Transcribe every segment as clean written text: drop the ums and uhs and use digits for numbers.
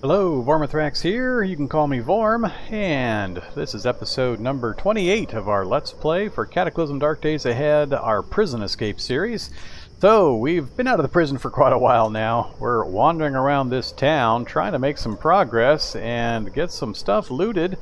Hello, Vormithrax here. You can call me Vorm, and this is episode number 28 of our Let's Play for Cataclysm Dark Days Ahead, our prison escape series. So, we've been out of the prison for quite a while now. We're wandering around this town, trying to make some progress and get some stuff looted.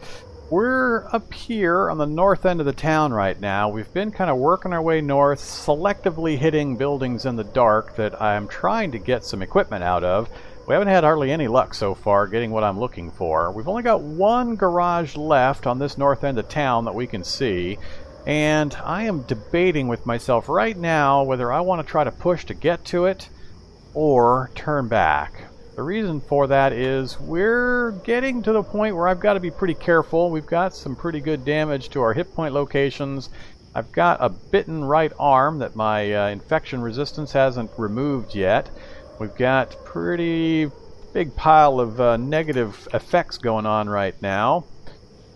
We're up here on the north end of the town right now. We've been kind of working our way north, selectively hitting buildings in the dark that I'm trying to get some equipment out of. We haven't had hardly any luck so far getting what I'm looking for. We've only got one garage left on this north end of town that we can see, and I am debating with myself right now whether I want to try to push to get to it or turn back. The reason for that is we're getting to the point where I've got to be pretty careful. We've got some pretty good damage to our hit point locations. I've got a bitten right arm that my infection resistance hasn't removed yet. We've got pretty big pile of negative effects going on right now,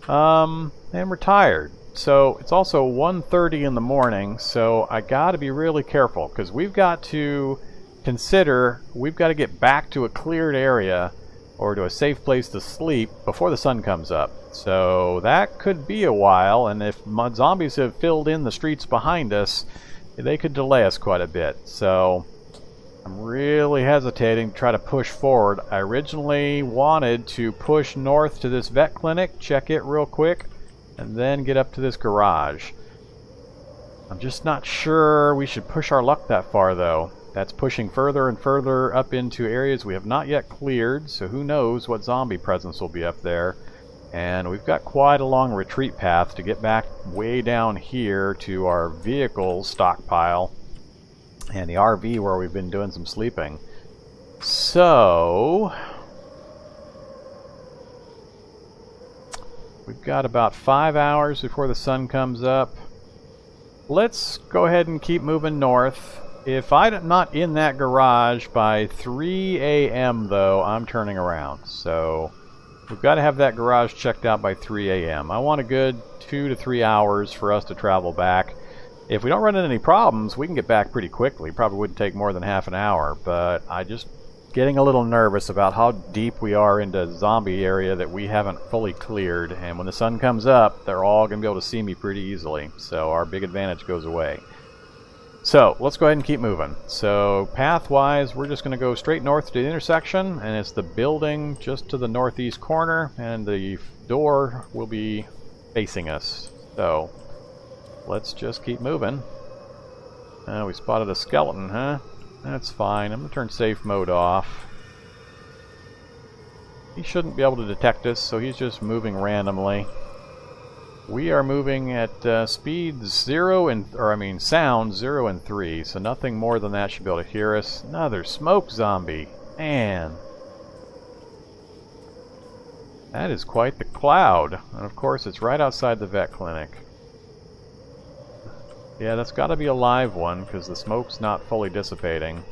and we're tired. So it's also 1:30 in the morning, so I got to be really careful because we've got to consider we've got to get back to a cleared area or to a safe place to sleep before the sun comes up. So that could be a while, and if zombies have filled in the streets behind us, they could delay us quite a bit. So I'm really hesitating to try to push forward. I originally wanted to push north to this vet clinic, check it real quick, and then get up to this garage. I'm just not sure we should push our luck that far, though. That's pushing further and further up into areas we have not yet cleared, so who knows what zombie presence will be up there. And we've got quite a long retreat path to get back way down here to our vehicle stockpile and the RV where we've been doing some sleeping. So we've got about 5 hours before the sun comes up. Let's go ahead and keep moving north. If I'm not in that garage by 3 a.m. though, I'm turning around. So we've got to have that garage checked out by 3 a.m. I want a good 2 to 3 hours for us to travel back. If we don't run into any problems, we can get back pretty quickly. Probably wouldn't take more than half an hour, but I just getting a little nervous about how deep we are into zombie area that we haven't fully cleared, and when the sun comes up, they're all going to be able to see me pretty easily, so our big advantage goes away. So, let's go ahead and keep moving. So, path-wise, we're just going to go straight north to the intersection, and it's the building just to the northeast corner, and the door will be facing us. So let's just keep moving. We spotted a skeleton, huh? That's fine. I'm going to turn safe mode off. He shouldn't be able to detect us, so he's just moving randomly. We are moving at speeds sound 0 and 3, so nothing more than that should be able to hear us. Another smoke zombie. Man. That is quite the cloud. And of course, it's right outside the vet clinic. Yeah, that's got to be a live one, because the smoke's not fully dissipating.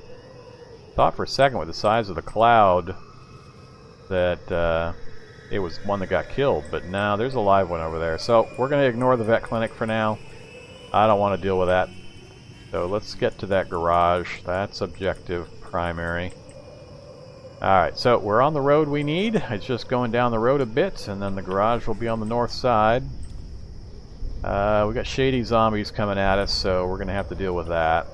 Thought for a second with the size of the cloud that it was one that got killed, but now there's a live one over there. So we're going to ignore the vet clinic for now. I don't want to deal with that. So let's get to that garage. That's objective primary. Alright, so we're on the road we need. It's just going down the road a bit, and then the garage will be on the north side. We got shady zombies coming at us, so we're going to have to deal with that.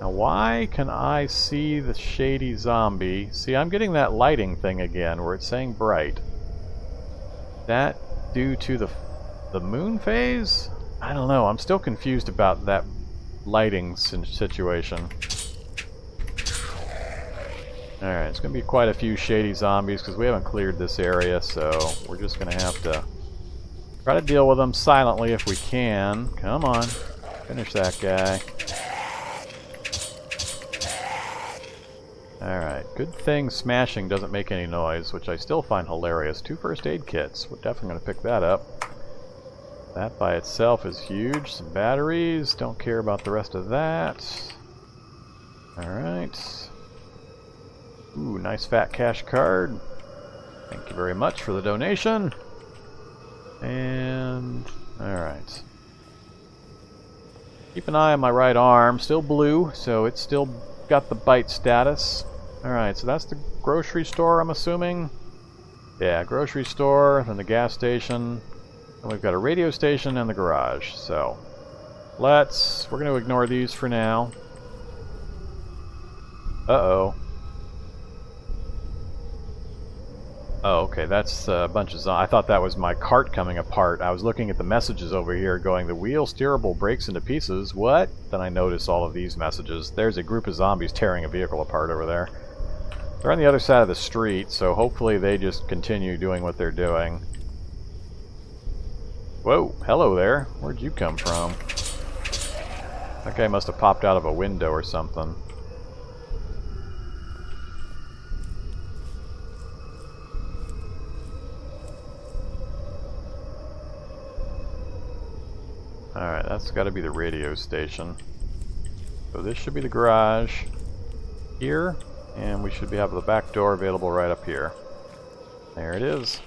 Now, why can I see the shady zombie? See, I'm getting that lighting thing again, where it's saying bright. That due to the moon phase? I don't know. I'm still confused about that lighting situation. Alright, it's going to be quite a few shady zombies, because we haven't cleared this area, so we're just going to have to try to deal with them silently if we can. Come on. Finish that guy. Alright. Good thing smashing doesn't make any noise, which I still find hilarious. 2 first aid kits. We're definitely going to pick that up. That by itself is huge. Some batteries. Don't care about the rest of that. Alright. Ooh, nice fat cash card. Thank you very much for the donation. And alright. Keep an eye on my right arm. Still blue, so it's still got the bite status. Alright, so that's the grocery store, I'm assuming? Yeah, grocery store, then the gas station, and we've got a radio station and the garage, so we're going to ignore these for now. Uh-oh. Oh, okay, that's a bunch of I thought that was my cart coming apart. I was looking at the messages over here going, the wheel steerable breaks into pieces. What? Then I noticed all of these messages. There's a group of zombies tearing a vehicle apart over there. They're on the other side of the street, so hopefully they just continue doing what they're doing. Whoa, hello there. Where'd you come from? That guy must have popped out of a window or something. Alright, that's got to be the radio station. So this should be the garage here, and we should have the back door available right up here. There it is.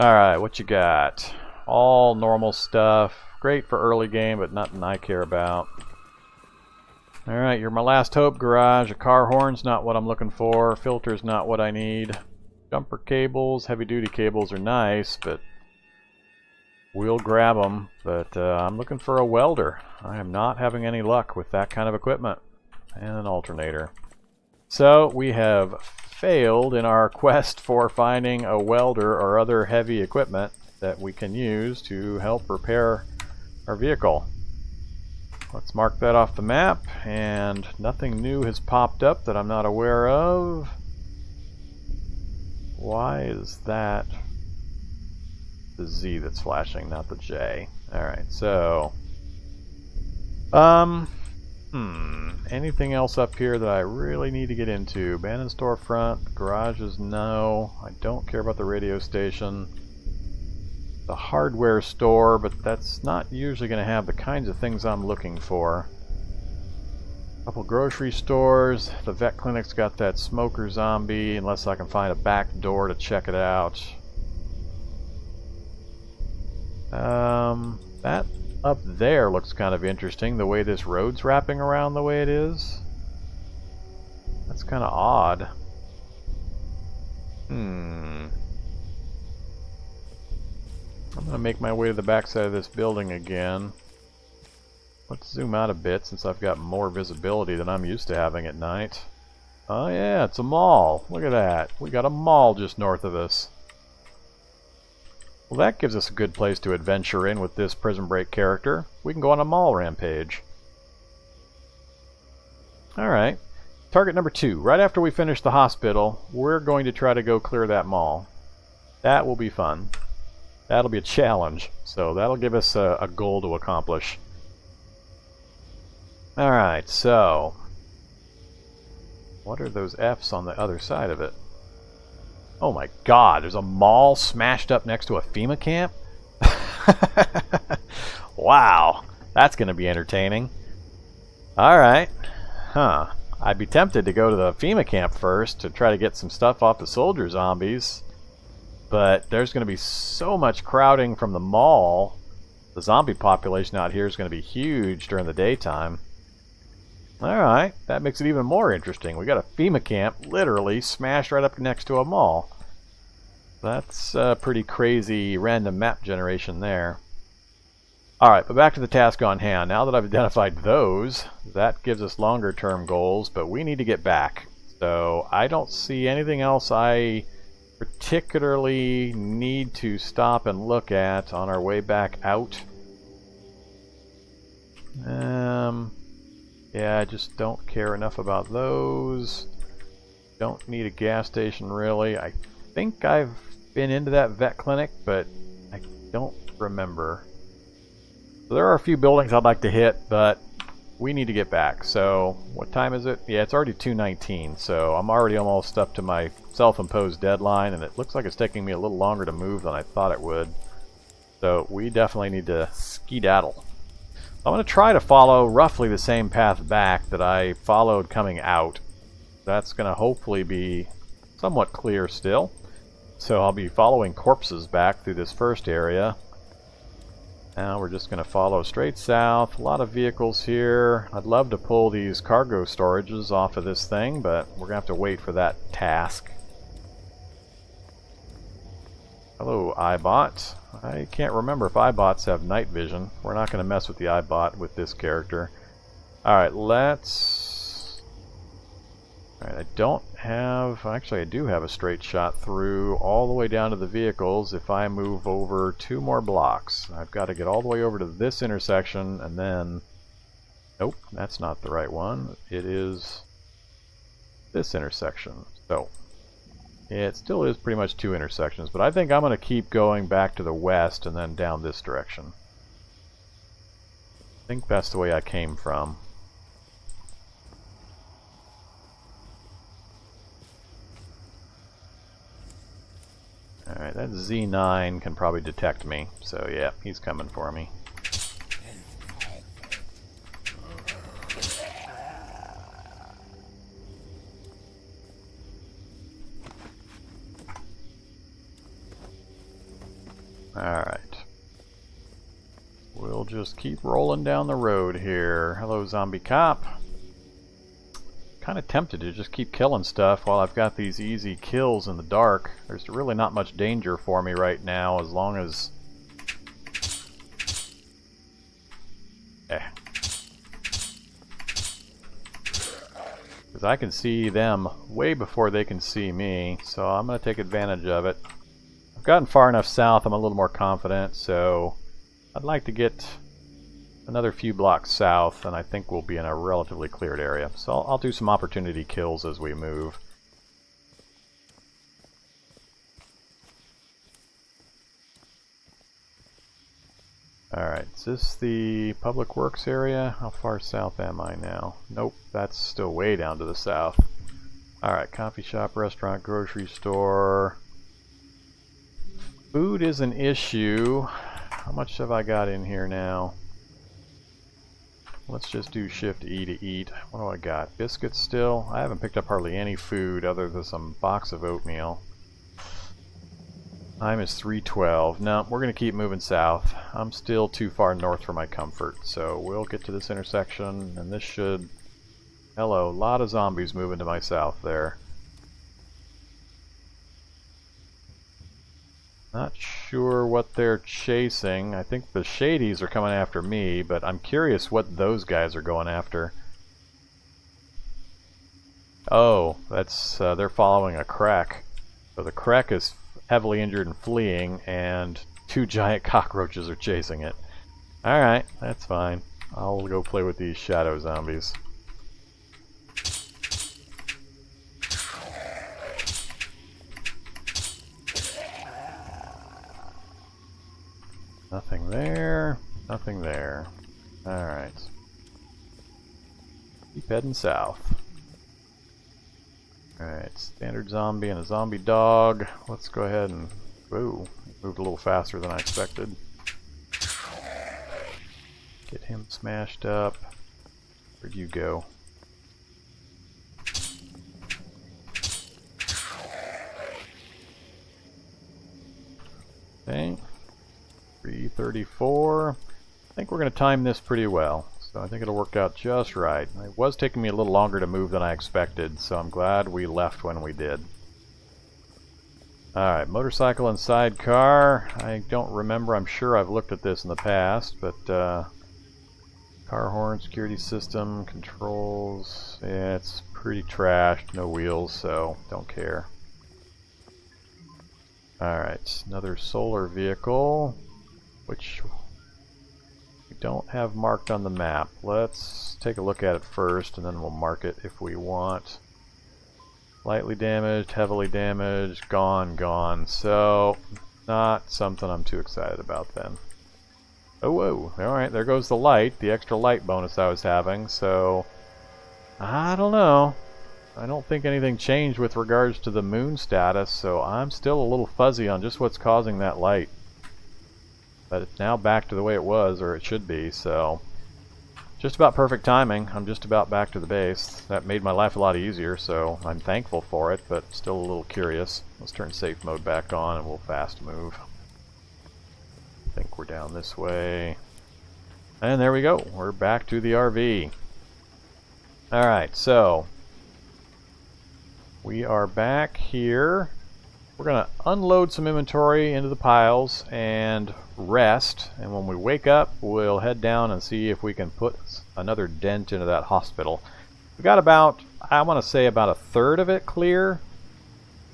Alright, what you got? All normal stuff. Great for early game, but nothing I care about. Alright, you're my last hope, garage. A car horn's not what I'm looking for. Filter's not what I need. Jumper cables, heavy duty cables are nice, but we'll grab them, but I'm looking for a welder. I am not having any luck with that kind of equipment. And an alternator. So we have failed in our quest for finding a welder or other heavy equipment that we can use to help repair our vehicle. Let's mark that off the map, and nothing new has popped up that I'm not aware of. Why is that the Z that's flashing, not the J? Alright, so anything else up here that I really need to get into? Abandoned storefront, garages, no. I don't care about the radio station. The hardware store, but that's not usually going to have the kinds of things I'm looking for. A couple grocery stores. The vet clinic's got that smoker zombie, unless I can find a back door to check it out. That up there looks kind of interesting, the way this road's wrapping around the way it is. That's kind of odd. I'm going to make my way to the backside of this building again. Let's zoom out a bit since I've got more visibility than I'm used to having at night. Oh yeah, it's a mall. Look at that. We got a mall just north of us. Well, that gives us a good place to adventure in with this Prison Break character. We can go on a mall rampage. Alright. Target number 2. Right after we finish the hospital, we're going to try to go clear that mall. That will be fun. That'll be a challenge, so that'll give us a goal to accomplish. Alright, so what are those F's on the other side of it? Oh my god, there's a mall smashed up next to a FEMA camp? Wow, that's going to be entertaining. Alright, I'd be tempted to go to the FEMA camp first to try to get some stuff off the soldier zombies. But there's going to be so much crowding from the mall. The zombie population out here is going to be huge during the daytime. Alright, that makes it even more interesting. We got a FEMA camp literally smashed right up next to a mall. That's pretty crazy random map generation there. Alright, but back to the task on hand. Now that I've identified those, that gives us longer term goals, but we need to get back. So I don't see anything else I particularly need to stop and look at on our way back out. Yeah, I just don't care enough about those. Don't need a gas station really. I think I've been into that vet clinic, but I don't remember. So there are a few buildings I'd like to hit, but we need to get back. So what time is it? Yeah, it's already 2:19, so I'm already almost up to my self-imposed deadline, and it looks like it's taking me a little longer to move than I thought it would. So we definitely need to skedaddle. I'm going to try to follow roughly the same path back that I followed coming out. That's going to hopefully be somewhat clear still. So I'll be following corpses back through this first area. Now we're just going to follow straight south. A lot of vehicles here. I'd love to pull these cargo storages off of this thing, but we're going to have to wait for that task. Hello, iBot. I can't remember if iBots have night vision. We're not going to mess with the iBot with this character. Alright, let's... Alright, I don't have... Actually, I do have a straight shot through all the way down to the vehicles if I move over 2 more blocks. I've got to get all the way over to this intersection and then... Nope, that's not the right one. It is this intersection. So, it still is pretty much 2 intersections, but I think I'm going to keep going back to the west and then down this direction. I think that's the way I came from. Alright, that Z9 can probably detect me, so yeah, he's coming for me. Alright. We'll just keep rolling down the road here. Hello, zombie cop. Kind of tempted to just keep killing stuff while I've got these easy kills in the dark. There's really not much danger for me right now as long as... Because I can see them way before they can see me, so I'm going to take advantage of it. I've gotten far enough south, I'm a little more confident, so I'd like to get another few blocks south, and I think we'll be in a relatively cleared area. So I'll do some opportunity kills as we move. Alright, is this the public works area? How far south am I now? Nope, that's still way down to the south. Alright, coffee shop, restaurant, grocery store. Food is an issue. How much have I got in here now? Let's just do Shift E to eat. What do I got? Biscuits still? I haven't picked up hardly any food other than some box of oatmeal. Time is 3:12. No, we're going to keep moving south. I'm still too far north for my comfort, so we'll get to this intersection, and this should... Hello, a lot of zombies moving to my south there. Not sure what they're chasing. I think the Shadies are coming after me, but I'm curious what those guys are going after. Oh, that's they're following a Crack. So the Crack is heavily injured and fleeing, and 2 giant cockroaches are chasing it. Alright, that's fine. I'll go play with these shadow zombies. Nothing there, nothing there. Alright. Keep heading south. Alright, standard zombie and a zombie dog. Let's go ahead and... Whoa, moved a little faster than I expected. Get him smashed up. Where'd you go? Okay. 3:34. I think we're going to time this pretty well, so I think it'll work out just right. It was taking me a little longer to move than I expected, so I'm glad we left when we did. Alright, motorcycle and sidecar. I don't remember, I'm sure I've looked at this in the past, but car horn, security system, controls, yeah, it's pretty trashed, no wheels, so don't care. Alright, another solar vehicle, which we don't have marked on the map. Let's take a look at it first, and then we'll mark it if we want. Lightly damaged, heavily damaged, gone. So, not something I'm too excited about then. Oh, whoa. Alright, there goes the light, the extra light bonus I was having, so... I don't know. I don't think anything changed with regards to the moon status, so I'm still a little fuzzy on just what's causing that light. But it's now back to the way it was, or it should be, so... Just about perfect timing. I'm just about back to the base. That made my life a lot easier, so I'm thankful for it, but still a little curious. Let's turn safe mode back on and we'll fast move. I think we're down this way. And there we go. We're back to the RV. Alright, so we are back here. We're going to unload some inventory into the piles and rest. And when we wake up, we'll head down and see if we can put another dent into that hospital. We got about, I want to say about a third of it clear.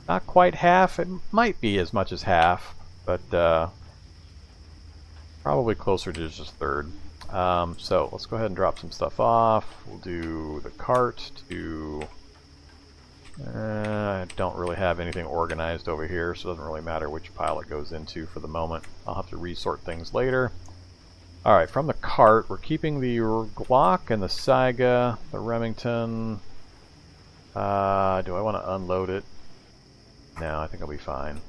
Not quite half. It might be as much as half, but probably closer to just a third. So let's go ahead and drop some stuff off. We'll do the cart to... I don't really have anything organized over here, so it doesn't really matter which pile it goes into for the moment. I'll have to resort things later. Alright, from the cart, we're keeping the Glock and the Saiga, the Remington. Do I want to unload it? No, I think I'll be fine.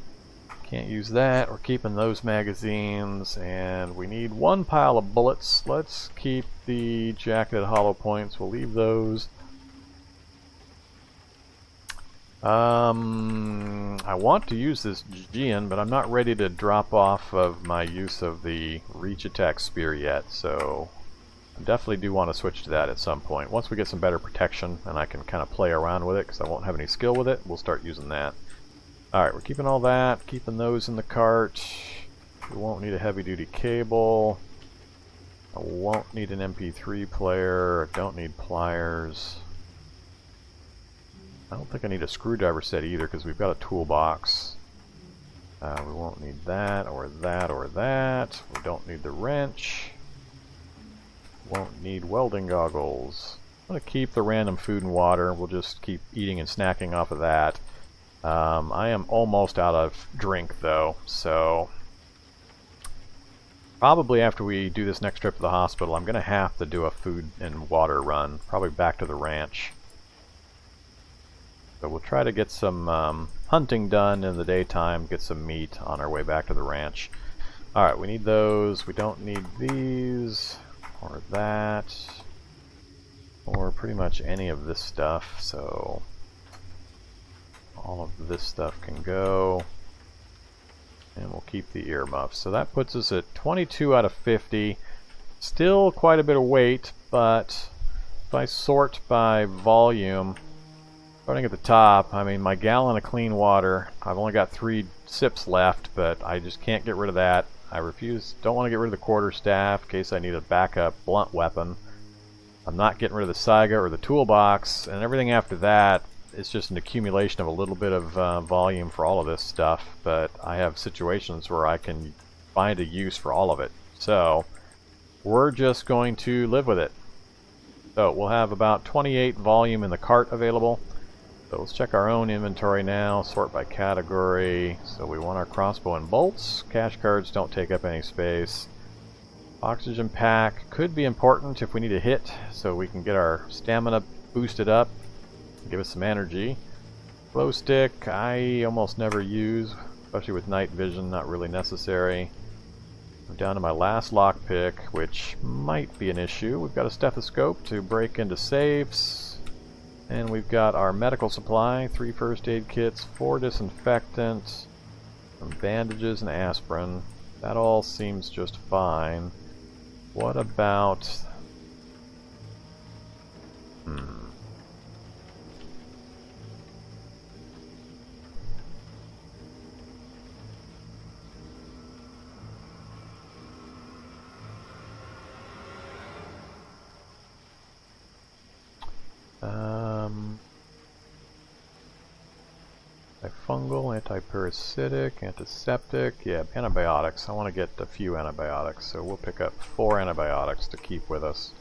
Can't use that. We're keeping those magazines, and we need one pile of bullets. Let's keep the jacketed hollow points. We'll leave those. I want to use this Jian, but I'm not ready to drop off of my use of the reach attack spear yet, so I definitely do want to switch to that at some point. Once we get some better protection and I can kind of play around with it, because I won't have any skill with it, we'll start using that. Alright, we're keeping all that, keeping those in the cart. We won't need a heavy-duty cable. I won't need an MP3 player. I don't need pliers. I don't think I need a screwdriver set either, because we've got a toolbox. We won't need that, or that, or that. We don't need the wrench. Won't need welding goggles. I'm going to keep the random food and water. We'll just keep eating and snacking off of that. I am almost out of drink, though, so... Probably after we do this next trip to the hospital, I'm going to have to do a food and water run. Probably back to the ranch. So we'll try to get some hunting done in the daytime, get some meat on our way back to the ranch. Alright, we need those. We don't need these, or that, or pretty much any of this stuff, so all of this stuff can go. And we'll keep the earmuffs. So that puts us at 22 out of 50. Still quite a bit of weight, but if I sort by volume, starting at the top, I mean, my gallon of clean water, I've only got 3 sips left, but I just can't get rid of that. I don't want to get rid of the quarterstaff in case I need a backup blunt weapon. I'm not getting rid of the Saiga or the toolbox, and everything after that, it's just an accumulation of a little bit of volume for all of this stuff, but I have situations where I can find a use for all of it. So, we're just going to live with it. So, we'll have about 28 volume in the cart available. So let's check our own inventory now, sort by category. So we want our crossbow and bolts. Cash cards don't take up any space. Oxygen pack could be important if we need a hit, so we can get our stamina boosted up, give us some energy. Glow stick, I almost never use, especially with night vision, not really necessary. I'm down to my last lockpick, which might be an issue. We've got a stethoscope to break into safes. And we've got our medical supply, 3 first aid kits, 4 disinfectants, some bandages and aspirin. That all seems just fine. What about... Antifungal, antiparasitic, antiseptic, yeah, antibiotics. I want to get a few antibiotics, so we'll pick up 4 antibiotics to keep with us.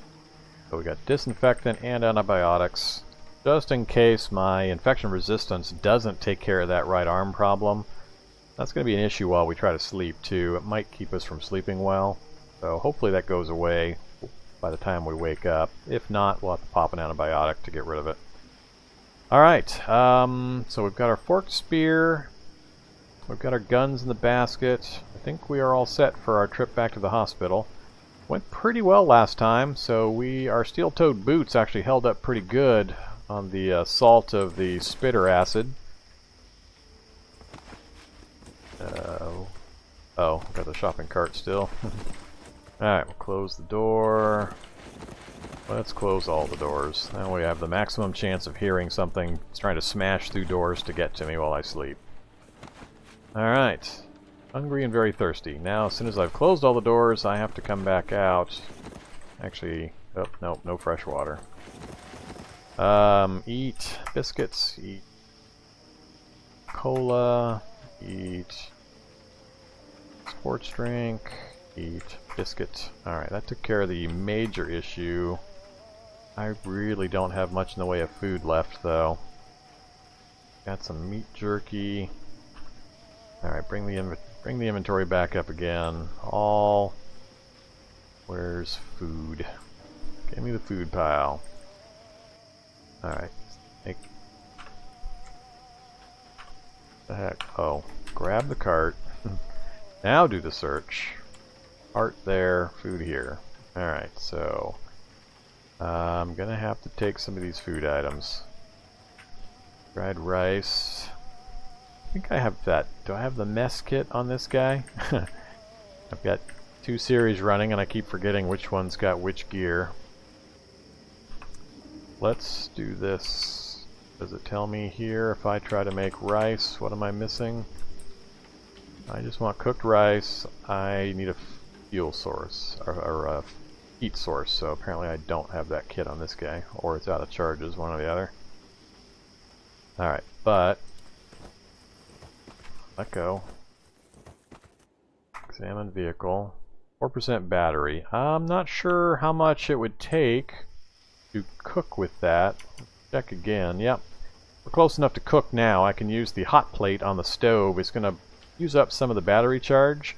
So we got disinfectant and antibiotics, just in case my infection resistance doesn't take care of that right arm problem. That's going to be an issue while we try to sleep too. It might keep us from sleeping well, so hopefully that goes away by the time we wake up. If not, we'll have to pop an antibiotic to get rid of it. Alright, so we've got our forked spear, we've got our guns in the basket. I think we are all set for our trip back to the hospital. Went pretty well last time, so our steel-toed boots actually held up pretty good on the assault of the spitter acid. Oh, got the shopping cart still. Alright, we'll close the door. Let's close all the doors. Now we have the maximum chance of hearing something. It's trying to smash through doors to get to me while I sleep. Alright. Hungry and very thirsty. Now, as soon as I've closed all the doors, I have to come back out. Actually, oh, nope, no fresh water. Eat biscuits, eat cola, eat sports drink, eat biscuit. Alright, that took care of the major issue. I really don't have much in the way of food left, though. Got some meat jerky. Alright, bring the inventory back up again. All... Where's food? Give me the food pile. Alright. The heck? Oh. Grab the cart. Now do the search. Cart there, food here. Alright, so... I'm gonna have to take some of these food items. Dried rice. I think I have that. Do I have the mess kit on this guy? I've got 2 series running and I keep forgetting which one's got which gear. Let's do this. Does it tell me here if I try to make rice? What am I missing? I just want cooked rice. I need a fuel source, or a heat source, so apparently I don't have that kit on this guy, or it's out of charges, one or the other. Alright, but let go. Examine vehicle. 4% battery. I'm not sure how much it would take to cook with that. Check again. Yep. We're close enough to cook now. I can use the hot plate on the stove. It's going to use up some of the battery charge,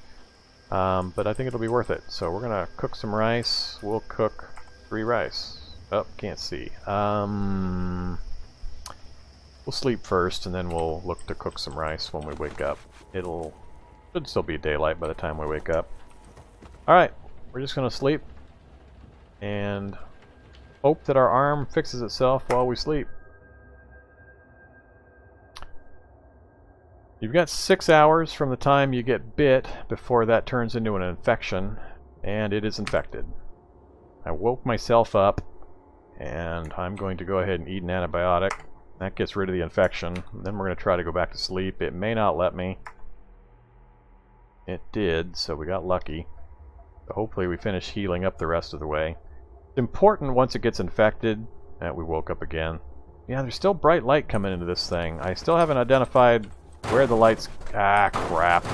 but I think it'll be worth it. So we're going to cook some rice. We'll cook 3 rice. Oh, can't see. We'll sleep first, and then we'll look to cook some rice when we wake up. Should still be daylight by the time we wake up. Alright, we're just going to sleep and hope that our arm fixes itself while we sleep. You've got 6 hours from the time you get bit before that turns into an infection, and it is infected. I woke myself up, and I'm going to go ahead and eat an antibiotic. That gets rid of the infection. Then we're going to try to go back to sleep. It may not let me. It did, so we got lucky. So hopefully we finish healing up the rest of the way. It's important once it gets infected that we woke up again. Yeah, there's still bright light coming into this thing. I still haven't identified where the lights... Ah, crap.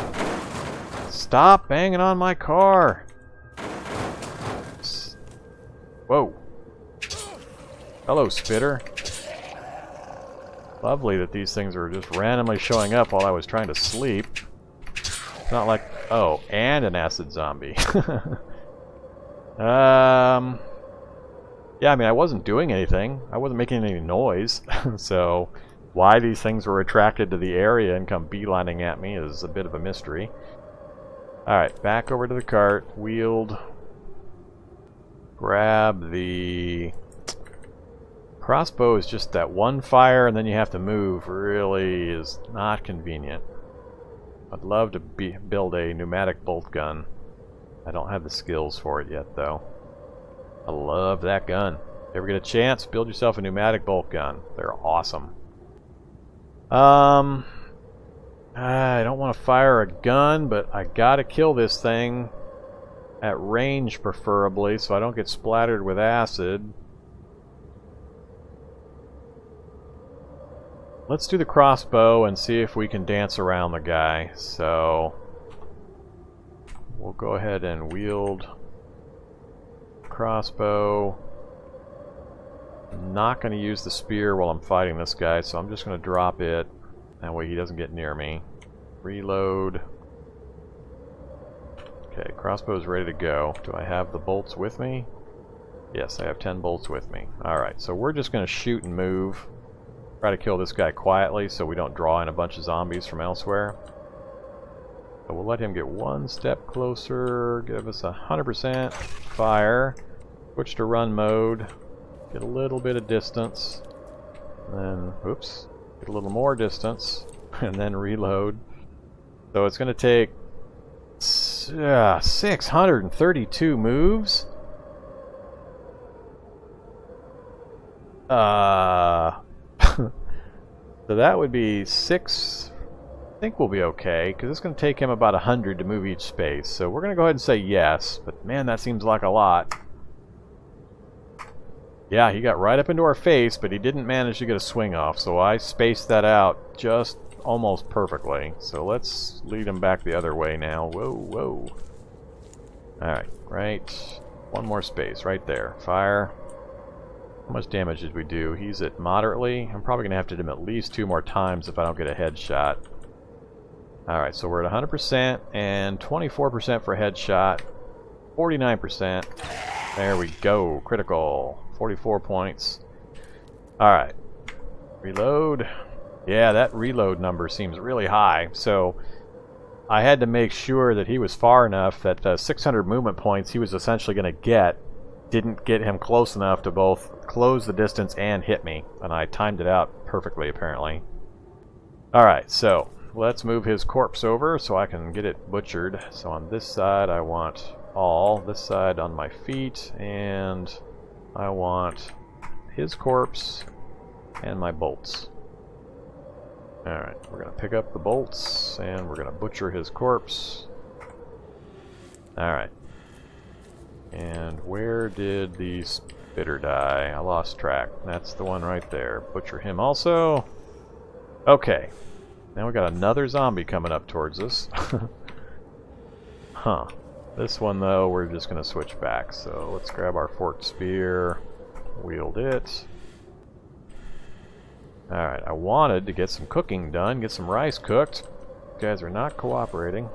Stop banging on my car! Whoa. Hello, Spitter. Lovely that these things are just randomly showing up while I was trying to sleep. It's not like... Oh, and an acid zombie. Yeah, I mean, I wasn't doing anything. I wasn't making any noise. So, why these things were attracted to the area and come beelining at me is a bit of a mystery. Alright, back over to the cart. Wheeled. Grab the... Crossbow is just that one fire and then you have to move. Really is not convenient. I'd love to build a pneumatic bolt gun. I don't have the skills for it yet, though. I love that gun. If you ever get a chance, build yourself a pneumatic bolt gun. They're awesome. I don't want to fire a gun, but I gotta kill this thing at range, preferably, so I don't get splattered with acid. Let's do the crossbow and see if we can dance around the guy. So we'll go ahead and wield crossbow. I'm not going to use the spear while I'm fighting this guy, so I'm just going to drop it. That way he doesn't get near me. Reload. Okay, crossbow's ready to go. Do I have the bolts with me? Yes, I have 10 bolts with me. Alright, so we're just going to shoot and move. Try to kill this guy quietly so we don't draw in a bunch of zombies from elsewhere. So we'll let him get one step closer, give us 100% fire, switch to run mode, get a little bit of distance, then, oops, get a little more distance, and then reload. So it's going to take 632 moves? So that would be 6... I think we'll be okay, because it's going to take him about 100 to move each space. So we're going to go ahead and say yes, but man, that seems like a lot. Yeah, he got right up into our face, but he didn't manage to get a swing off, so I spaced that out just almost perfectly. So let's lead him back the other way now. Whoa, whoa. Alright, right. One more space, right there. Fire. How much damage did we do? He's at moderately. I'm probably going to have to hit him at least 2 more times if I don't get a headshot. Alright, so we're at 100% and 24% for headshot. 49%. There we go. Critical. 44 points. Alright. Reload. Yeah, that reload number seems really high. So I had to make sure that he was far enough that the 600 movement points he was essentially going to get didn't get him close enough to both close the distance and hit me. And I timed it out perfectly, apparently. Alright, so let's move his corpse over so I can get it butchered. So on this side I want all. This side on my feet. And I want his corpse and my bolts. Alright, we're going to pick up the bolts and we're going to butcher his corpse. Alright. And where did the spitter die? I lost track. That's the one right there. Butcher him also. Okay. Now we got another zombie coming up towards us. Huh. This one, though, we're just going to switch back. So let's grab our forked spear, wield it. Alright, I wanted to get some cooking done, get some rice cooked. You guys are not cooperating.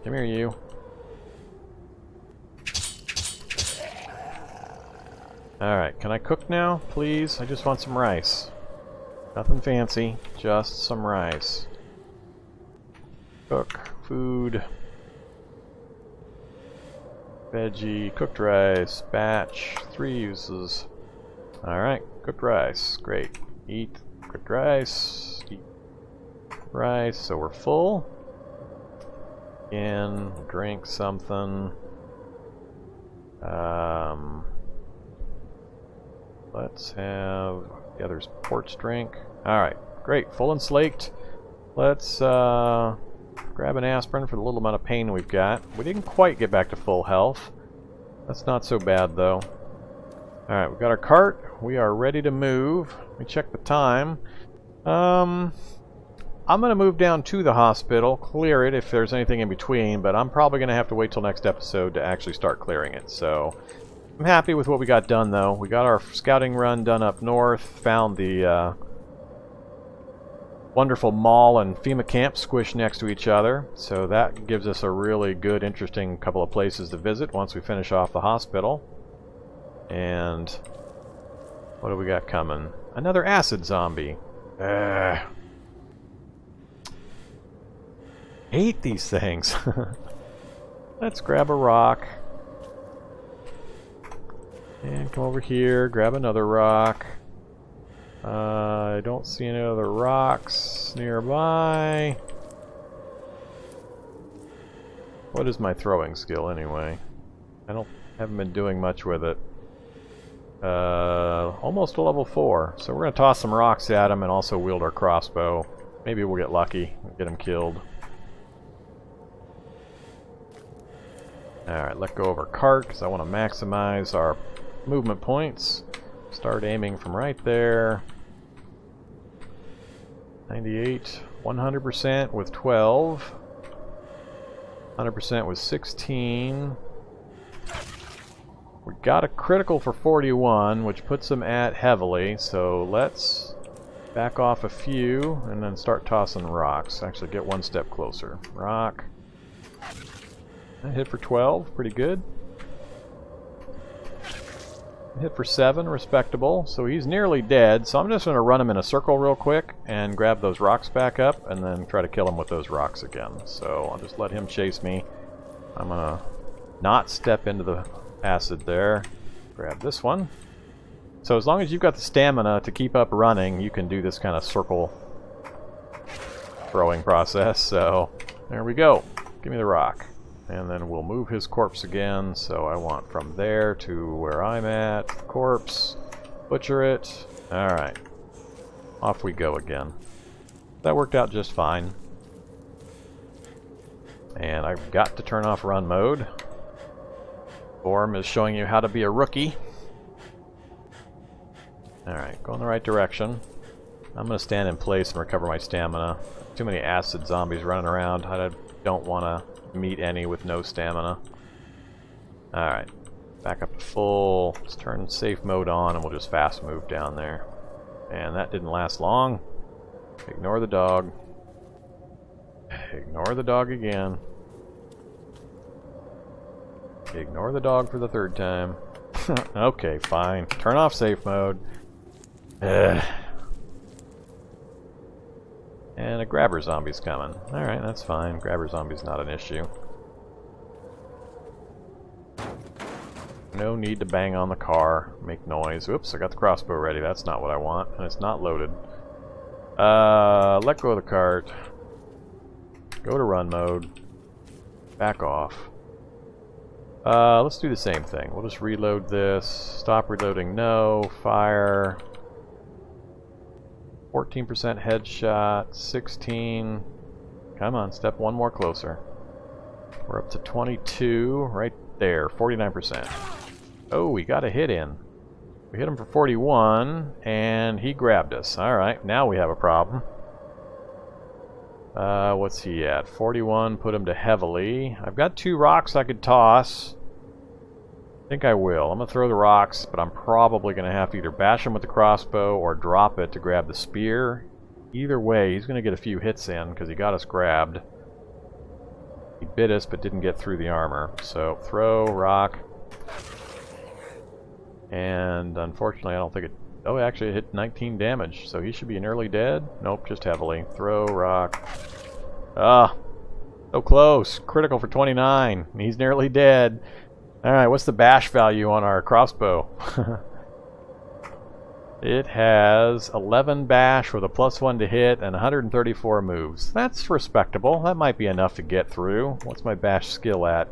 Come here, you. Alright, can I cook now, please? I just want some rice. Nothing fancy, just some rice. Cook, food, veggie, cooked rice, batch, 3 uses. Alright, cooked rice, great. Eat cooked rice, eat rice, so we're full. Again, drink something. Let's have the other's porch drink. Alright, great, full and slaked. Let's grab an aspirin for the little amount of pain we've got. We didn't quite get back to full health. That's not so bad though. Alright, we've got our cart. We are ready to move. Let me check the time. I'm going to move down to the hospital, clear it if there's anything in between, but I'm probably going to have to wait till next episode to actually start clearing it. So I'm happy with what we got done though. We got our scouting run done up north, found the wonderful mall and FEMA camp squished next to each other, so that gives us a really good, interesting couple of places to visit once we finish off the hospital. And what do we got coming? Another acid zombie. Hate these things. Let's grab a rock. And come over here, grab another rock. I don't see any other rocks nearby. What is my throwing skill anyway? Haven't been doing much with it. Almost to level 4. So we're going to toss some rocks at him and also wield our crossbow. Maybe we'll get lucky and get him killed. Alright, let go of our cart because I want to maximize our movement points. Start aiming from right there. 98, 100% with 12. 100% with 16. We got a critical for 41, which puts him at heavily, so let's back off a few and then start tossing rocks. Actually, get one step closer. Rock. That hit for 12, pretty good. Hit for 7, respectable. So he's nearly dead, so I'm just going to run him in a circle real quick and grab those rocks back up and then try to kill him with those rocks again. So I'll just let him chase me. I'm going to not step into the acid there. Grab this one. So as long as you've got the stamina to keep up running, you can do this kind of circle throwing process. So there we go. Give me the rock. And then we'll move his corpse again. So I want from there to where I'm at. Corpse. Butcher it. Alright. Off we go again. That worked out just fine. And I've got to turn off run mode. Vorm is showing you how to be a rookie. Alright, go in the right direction. I'm going to stand in place and recover my stamina. Too many acid zombies running around. I don't want to meet any with no stamina. Alright, back up to full. Let's turn safe mode on and we'll just fast move down there. And that didn't last long. Ignore the dog. Ignore the dog again. Ignore the dog for the third time. Okay, fine. Turn off safe mode. Ugh. And a grabber zombie's coming. Alright, that's fine. Grabber zombie's not an issue. No need to bang on the car, make noise. Oops, I got the crossbow ready. That's not what I want, and it's not loaded. Let go of the cart. Go to run mode. Back off. Let's do the same thing. We'll just reload this. Stop reloading, no. Fire. 14% headshot. 16. Come on, step one more closer. We're up to 22. Right there, 49%. Oh, we got a hit in. We hit him for 41, and he grabbed us. Alright, now we have a problem. What's he at? 41, put him to heavily. I've got 2 rocks I could toss. I think I will. I'm going to throw the rocks, but I'm probably going to have to either bash him with the crossbow or drop it to grab the spear. Either way, he's going to get a few hits in because he got us grabbed. He bit us but didn't get through the armor. So, throw, rock. And unfortunately, I don't think it... Oh, actually, it hit 19 damage, so he should be nearly dead. Nope, just heavily. Throw, rock. Ah, so close. Critical for 29. He's nearly dead. Alright, what's the bash value on our crossbow? It has 11 bash with a +1 to hit and 134 moves. That's respectable. That might be enough to get through. What's my bash skill at?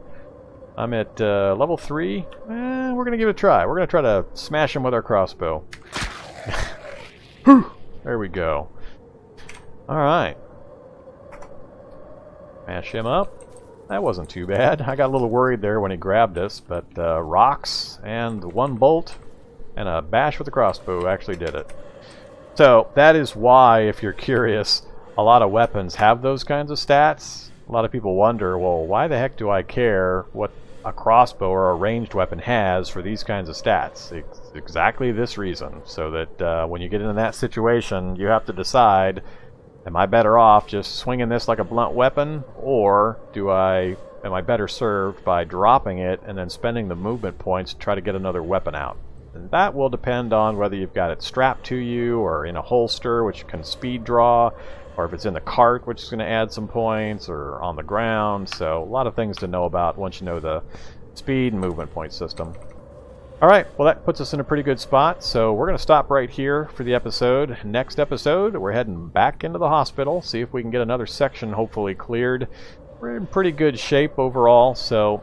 I'm at level 3. We're going to give it a try. We're going to try to smash him with our crossbow. There we go. Alright. Smash him up. That wasn't too bad. I got a little worried there when he grabbed us, but rocks and 1 bolt and a bash with the crossbow actually did it. So that is why, if you're curious, a lot of weapons have those kinds of stats. A lot of people wonder, well, why the heck do I care what a crossbow or a ranged weapon has for these kinds of stats? It's exactly this reason, so that when you get into that situation, you have to decide, am I better off just swinging this like a blunt weapon, or am I better served by dropping it and then spending the movement points to try to get another weapon out? And that will depend on whether you've got it strapped to you or in a holster, which can speed draw, or if it's in the cart, which is going to add some points, or on the ground. So a lot of things to know about once you know the speed and movement point system. Alright, well that puts us in a pretty good spot, so we're going to stop right here for the episode. Next episode, we're heading back into the hospital, see if we can get another section hopefully cleared. We're in pretty good shape overall, so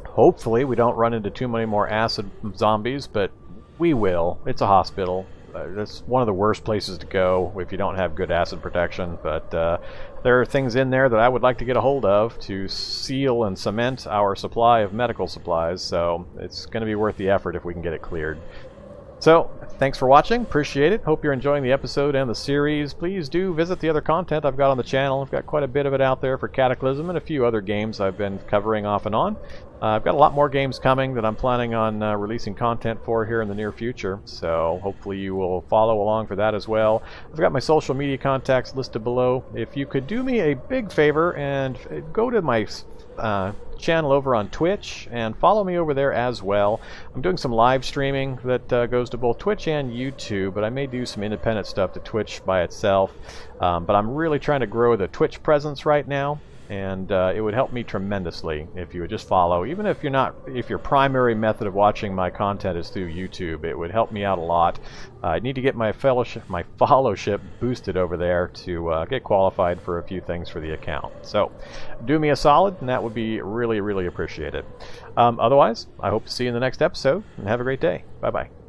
hopefully we don't run into too many more acid zombies, but we will. It's a hospital. That's one of the worst places to go if you don't have good acid protection, but there are things in there that I would like to get a hold of to seal and cement our supply of medical supplies, so it's going to be worth the effort if we can get it cleared. So, thanks for watching. Appreciate it. Hope you're enjoying the episode and the series. Please do visit the other content I've got on the channel. I've got quite a bit of it out there for Cataclysm and a few other games I've been covering off and on. I've got a lot more games coming that I'm planning on releasing content for here in the near future, so hopefully you will follow along for that as well. I've got my social media contacts listed below. If you could do me a big favor and go to my channel over on Twitch and follow me over there as well. I'm doing some live streaming that goes to both Twitch and YouTube, but I may do some independent stuff to Twitch by itself. But I'm really trying to grow the Twitch presence right now. and it would help me tremendously if you would just follow. Even if your primary method of watching my content is through YouTube, it would help me out a lot. I need to get my followship boosted over there to get qualified for a few things for the account. So do me a solid, and that would be really, really appreciated. Otherwise, I hope to see you in the next episode, and have a great day. Bye-bye.